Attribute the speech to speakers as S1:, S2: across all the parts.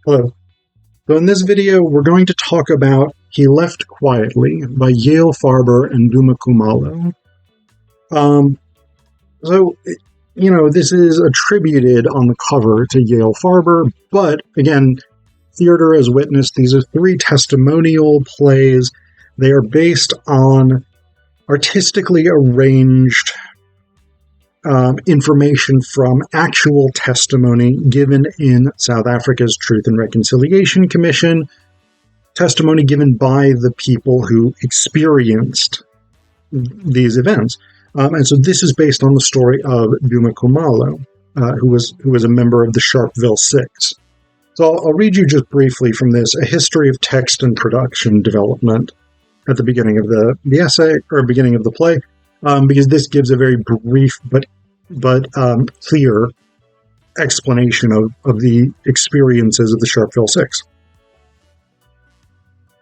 S1: Hello. So in this video, we're going to talk about He Left Quietly by Yael Farber and Duma Kumalo. This is attributed on the cover to Yael Farber, but again, theater as witness, these are 3 testimonial plays. They are based on artistically arranged information from actual testimony given in South Africa's Truth and Reconciliation Commission, testimony given by the people who experienced these events. And so this is based on the story of Duma Kumalo, who was a member of the Sharpeville Six. So I'll read you just briefly from this, A History of Text and Production Development, at the beginning of the essay, or beginning of the play, because this gives a very brief but clear explanation of the experiences of the Sharpeville Six.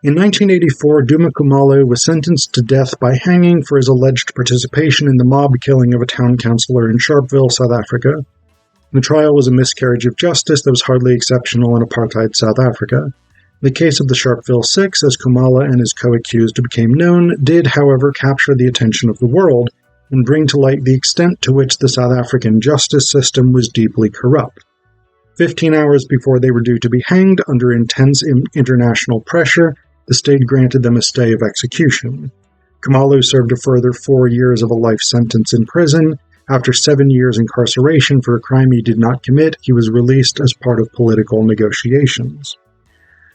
S1: In 1984, Duma Kumalo was sentenced to death by hanging for his alleged participation in the mob killing of a town councillor in Sharpeville, South Africa. The trial was a miscarriage of justice that was hardly exceptional in apartheid South Africa. The case of the Sharpeville Six, as Kumalo and his co-accused became known, did, however, capture the attention of the world and bring to light the extent to which the South African justice system was deeply corrupt. 15 hours before they were due to be hanged, under intense international pressure, the state granted them a stay of execution. Kumalo served a further 4 years of a life sentence in prison. After 7 years incarceration for a crime he did not commit, he was released as part of political negotiations.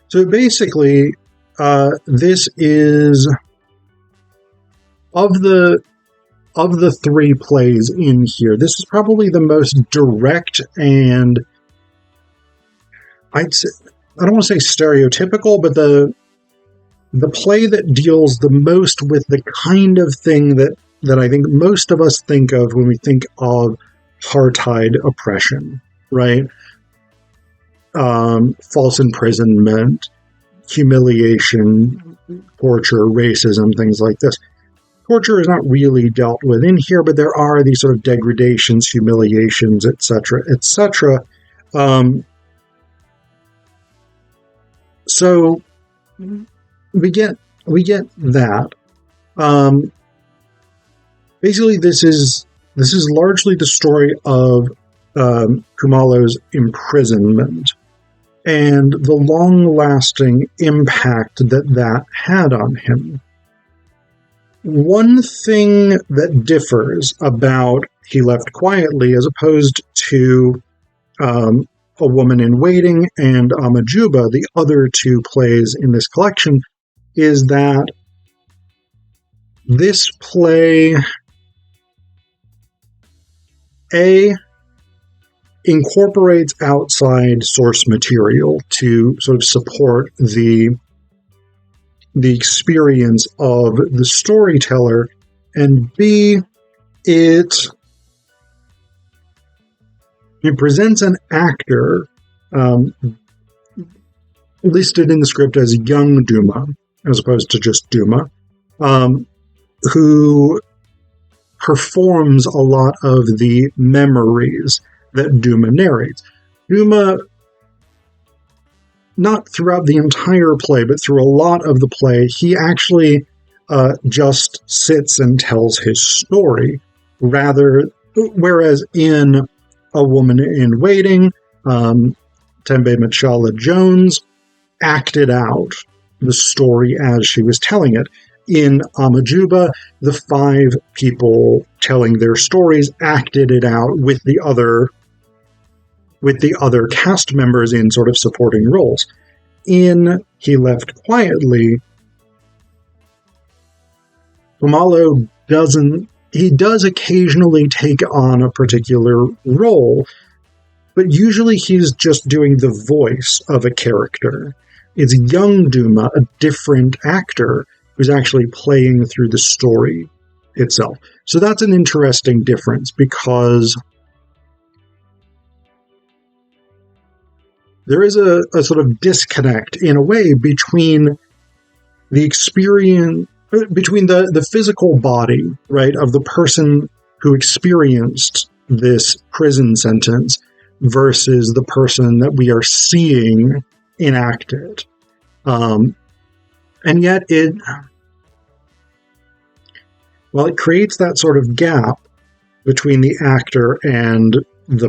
S1: So basically, this is, of the 3 plays in here, this is probably the most direct and, I don't want to say stereotypical, but the play that deals the most with the kind of thing that I think most of us think of when we think of apartheid oppression, right? False imprisonment, humiliation, torture, racism, things like this. Torture is not really dealt with in here, but there are these sort of degradations, humiliations, etc., etc. So we get that. Basically, this is largely the story of Kumalo's imprisonment and the long-lasting impact that had on him. One thing that differs about He Left Quietly, as opposed to A Woman in Waiting and Amajuba, the other 2 plays in this collection, is that this play incorporates outside source material to sort of support the experience of the storyteller, and B, it presents an actor listed in the script as young Duma, as opposed to just Duma, who performs a lot of the memories that Duma narrates. Duma, not throughout the entire play, but through a lot of the play, he actually just sits and tells his story, whereas in A Woman in Waiting, Tembe Machala Jones acted out the story as she was telling it. In Amajuba, the 5 people telling their stories acted it out with the other cast members in sort of supporting roles. In He Left Quietly, Kumalo does occasionally take on a particular role, but usually he's just doing the voice of a character. It's young Duma, a different actor, who's actually playing through the story itself. So that's an interesting difference, because there is a sort of disconnect, in a way, between the experience, between the physical body, right, of the person who experienced this prison sentence versus the person that we are seeing enacted. And yet it creates that sort of gap between the actor and the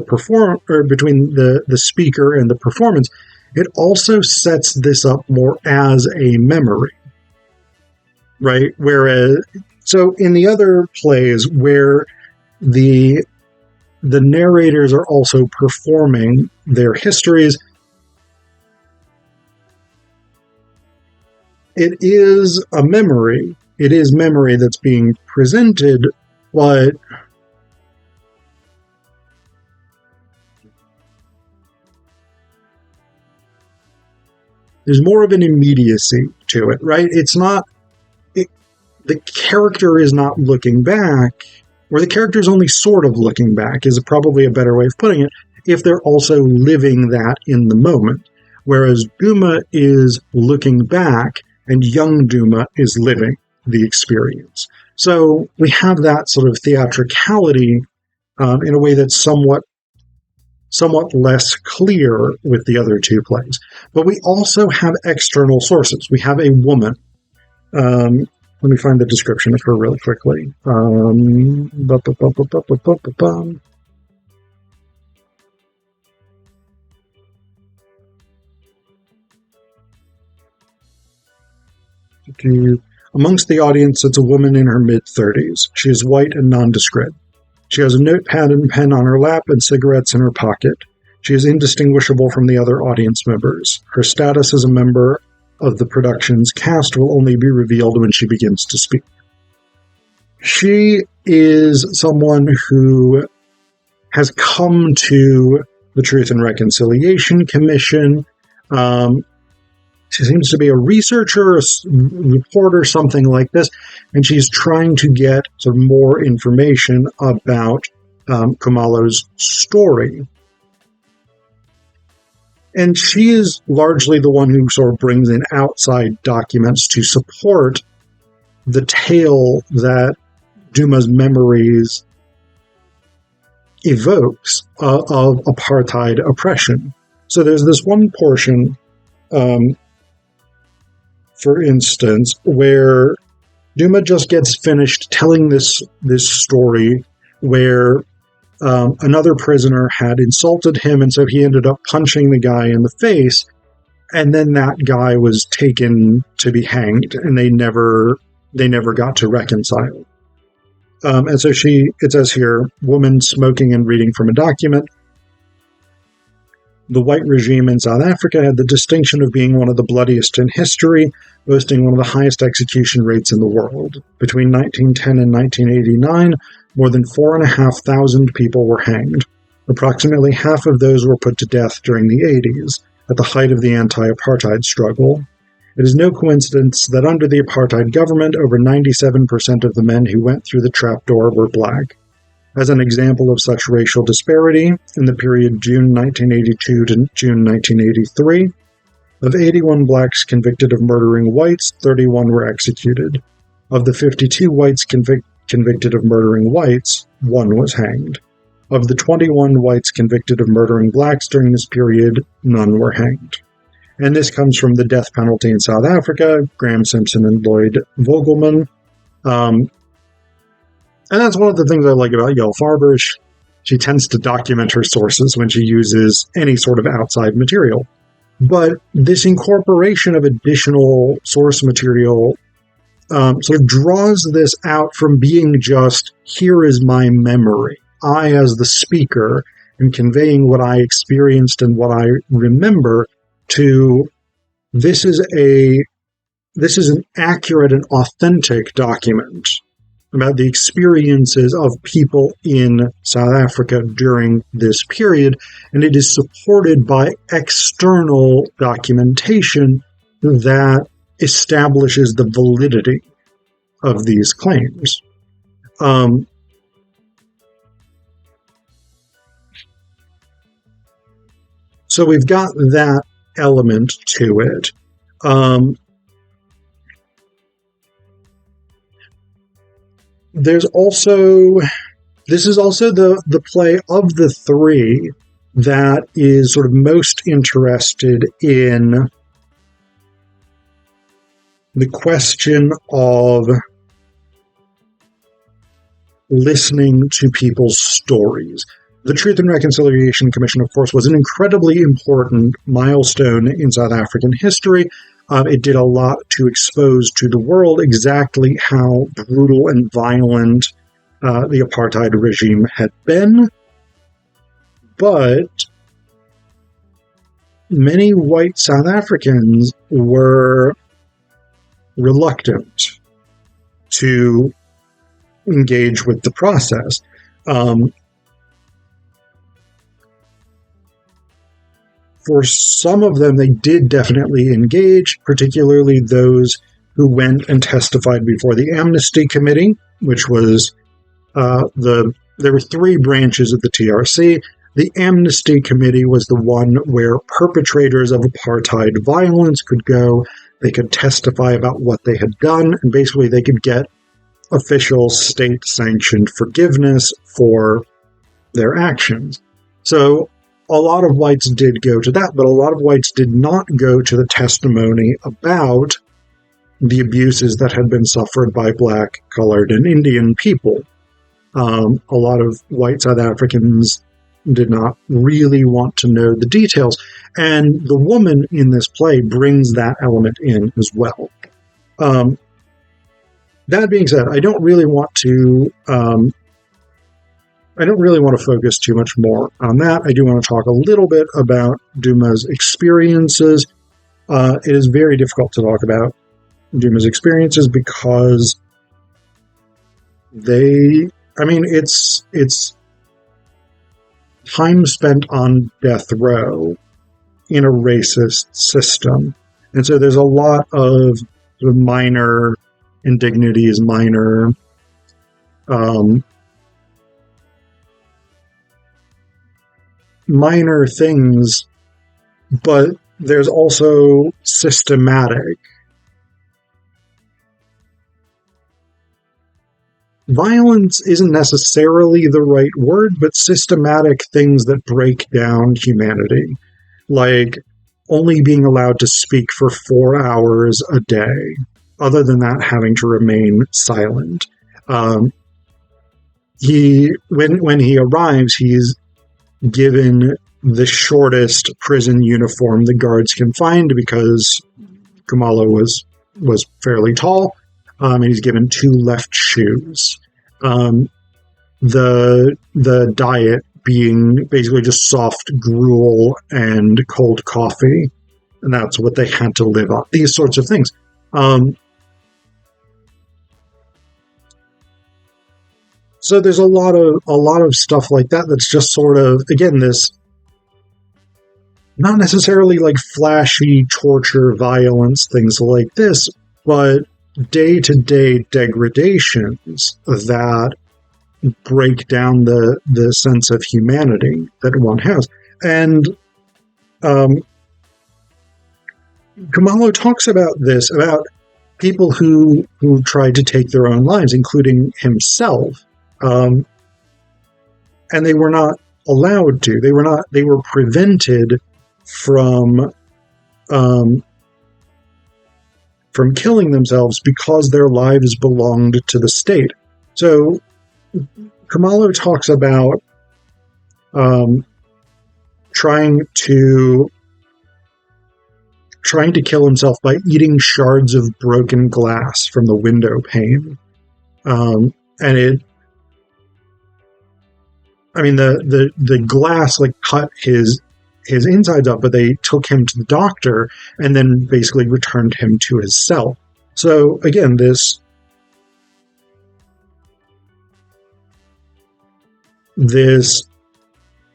S1: between the speaker and the performance. It also sets this up more as a memory, right? Whereas, so in the other plays where the narrators are also performing their histories, it is a memory. It is memory that's being presented, but there's more of an immediacy to it, right? It's not, the character is not looking back, or the character is only sort of looking back, is probably a better way of putting it, if they're also living that in the moment. Whereas Duma is looking back, and young Duma is living the experience. So we have that sort of theatricality in a way that's somewhat less clear with the other two plays. But we also have external sources. We have a woman. Let me find the description of her really quickly. Amongst the audience sits a woman in her mid-30s. She is white and nondescript. She has a notepad and pen on her lap and cigarettes in her pocket. She is indistinguishable from the other audience members. Her status as a member of the production's cast will only be revealed when she begins to speak. She is someone who has come to the Truth and Reconciliation Commission. She seems to be a researcher, a reporter, something like this, and she's trying to get sort of more information about Kumalo's story. And she is largely the one who sort of brings in outside documents to support the tale that Duma's memories evokes of apartheid oppression. So there's this one portion, for instance, where Duma just gets finished telling this story where another prisoner had insulted him, and so he ended up punching the guy in the face, and then that guy was taken to be hanged, and they never got to reconcile. And so it says here, woman smoking and reading from a document. The white regime in South Africa had the distinction of being one of the bloodiest in history, boasting one of the highest execution rates in the world. Between 1910 and 1989, more than 4,500 people were hanged. Approximately half of those were put to death during the 80s, at the height of the anti-apartheid struggle. It is no coincidence that under the apartheid government, over 97% of the men who went through the trapdoor were black. As an example of such racial disparity, in the period June 1982 to June 1983, of 81 blacks convicted of murdering whites, 31 were executed. Of the 52 whites convicted of murdering whites, 1 was hanged. Of the 21 whites convicted of murdering blacks during this period, none were hanged. And this comes from the death penalty in South Africa, Graham Simpson and Lloyd Vogelman. And that's one of the things I like about Yael Farber. She tends to document her sources when she uses any sort of outside material. But this incorporation of additional source material sort of draws this out from being just, here is my memory. I, as the speaker, am conveying what I experienced and what I remember to, this is an accurate and authentic document about the experiences of people in South Africa during this period, and it is supported by external documentation that establishes the validity of these claims. So we've got that element to it. This is also the play of the three that is sort of most interested in the question of listening to people's stories. The Truth and Reconciliation Commission, of course, was an incredibly important milestone in South African history. It did a lot to expose to the world exactly how brutal and violent the apartheid regime had been. But many white South Africans were reluctant to engage with the process. For some of them, they did definitely engage, particularly those who went and testified before the Amnesty Committee, which was there were three branches of the TRC. The Amnesty Committee was the one where perpetrators of apartheid violence could go. They could testify about what they had done, and basically they could get official state-sanctioned forgiveness for their actions. So a lot of whites did go to that, but a lot of whites did not go to the testimony about the abuses that had been suffered by Black, colored, and Indian people. A lot of white South Africans did not really want to know the details, and the woman in this play brings that element in as well. That being said, I don't really want to focus too much more on that. I do want to talk a little bit about Duma's experiences. It is very difficult to talk about Duma's experiences because it's time spent on death row in a racist system. And so there's a lot of sort of minor indignities, minor things, but there's also systematic. Violence isn't necessarily the right word, but systematic things that break down humanity, like only being allowed to speak for 4 hours a day. Other than that, having to remain silent. When he arrives, he's given the shortest prison uniform the guards can find because Kumalo was fairly tall, and he's given 2 left shoes. The diet being basically just soft gruel and cold coffee, and that's what they had to live on. These sorts of things. So there's a lot of stuff like that that's just sort of, again, this not necessarily like flashy torture, violence, things like this, but day-to-day degradations that break down the sense of humanity that one has. And Kumalo talks about this, about people who tried to take their own lives, including himself. And they were not allowed to. They were prevented from killing themselves because their lives belonged to the state. So Kumalo talks about trying to kill himself by eating shards of broken glass from the window pane. And the glass like cut his insides up, but they took him to the doctor and then basically returned him to his cell. So again, this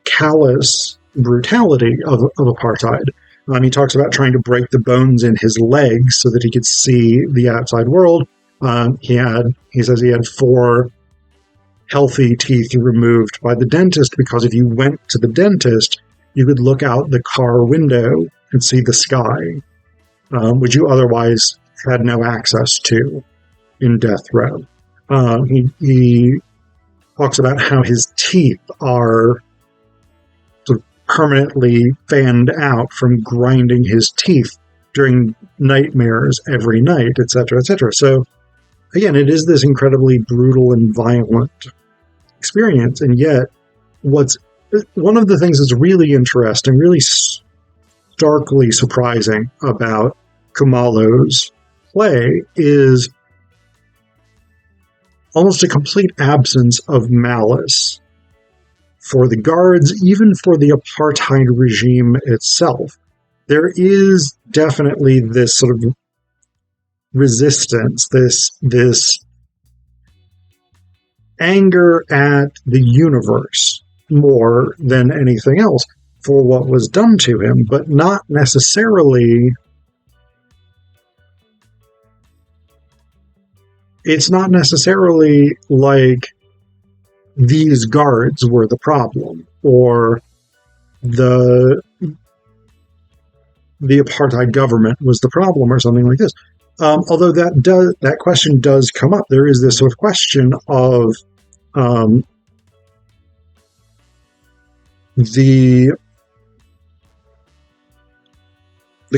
S1: callous brutality of apartheid. He talks about trying to break the bones in his legs so that he could see the outside world. He says he had 4 healthy teeth removed by the dentist because if you went to the dentist, you could look out the car window and see the sky, which you otherwise had no access to in death row. He talks about how his teeth are sort of permanently fanned out from grinding his teeth during nightmares every night, etc., etc. So, again, it is this incredibly brutal and violent experience, and yet one of the things that's really interesting, really starkly surprising about Kumalo's play is almost a complete absence of malice for the guards, even for the apartheid regime itself. There is definitely this sort of resistance, this anger at the universe more than anything else for what was done to him, but not necessarily. It's not necessarily like these guards were the problem, or the apartheid government was the problem, or something like this. Although that question does come up. There is this sort of question of the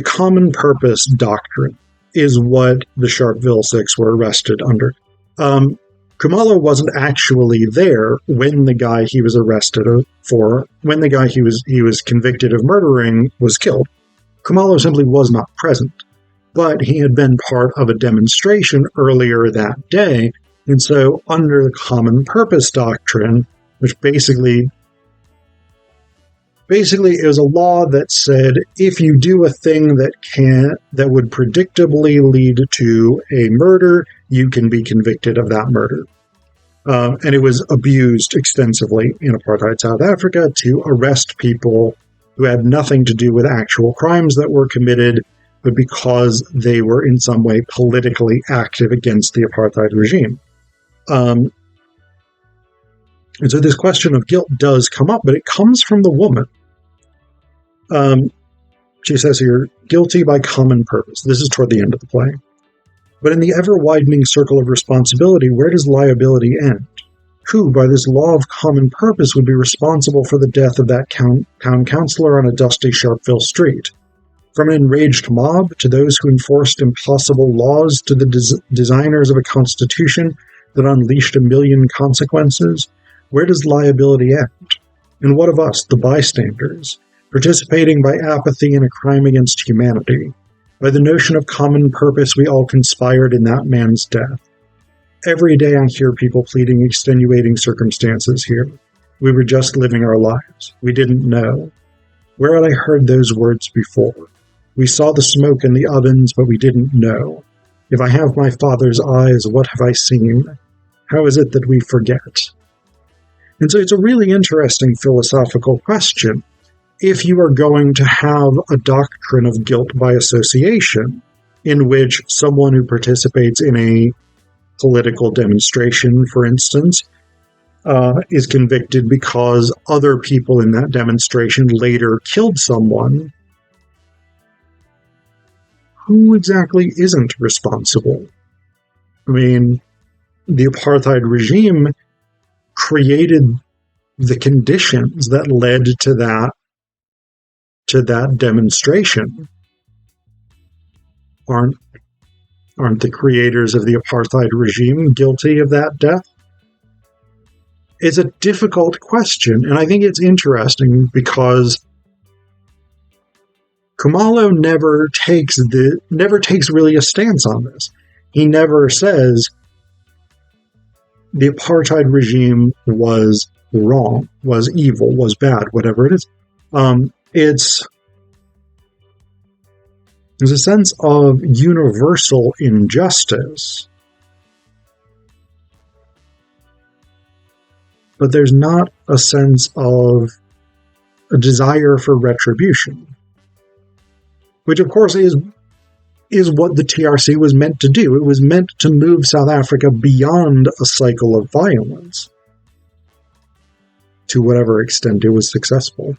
S1: common purpose doctrine is what the Sharpeville Six were arrested under. Kumalo wasn't actually there when the guy he was arrested for, when the guy he was convicted of murdering was killed. Kumalo simply was not present, but he had been part of a demonstration earlier that day, and so under the common purpose doctrine, which basically it was a law that said if you do a thing that would predictably lead to a murder, you can be convicted of that murder. And it was abused extensively in apartheid South Africa to arrest people who had nothing to do with actual crimes that were committed, but because they were in some way politically active against the apartheid regime. And so this question of guilt does come up, but it comes from the woman. She says here, guilty by common purpose. This is toward the end of the play. But in the ever-widening circle of responsibility, where does liability end? Who, by this law of common purpose, would be responsible for the death of that town councillor on a dusty Sharpeville street? From an enraged mob to those who enforced impossible laws to the designers of a constitution that unleashed a million consequences, where does liability end? And what of us, the bystanders, participating by apathy in a crime against humanity? By the notion of common purpose, we all conspired in that man's death. Every day I hear people pleading extenuating circumstances here. We were just living our lives. We didn't know. Where had I heard those words before? We saw the smoke in the ovens, but we didn't know. If I have my father's eyes, what have I seen? How is it that we forget? And so it's a really interesting philosophical question. If you are going to have a doctrine of guilt by association, in which someone who participates in a political demonstration, for instance, is convicted because other people in that demonstration later killed someone, who exactly isn't responsible? I mean, the apartheid regime created the conditions that led to that demonstration. Aren't the creators of the apartheid regime guilty of that death? It's a difficult question, and I think it's interesting because Kumalo never takes really a stance on this. He never says the apartheid regime was wrong, was evil, was bad, whatever it is. There's a sense of universal injustice, but there's not a sense of a desire for retribution, which of course is what the TRC was meant to do. It was meant to move South Africa beyond a cycle of violence, to whatever extent it was successful.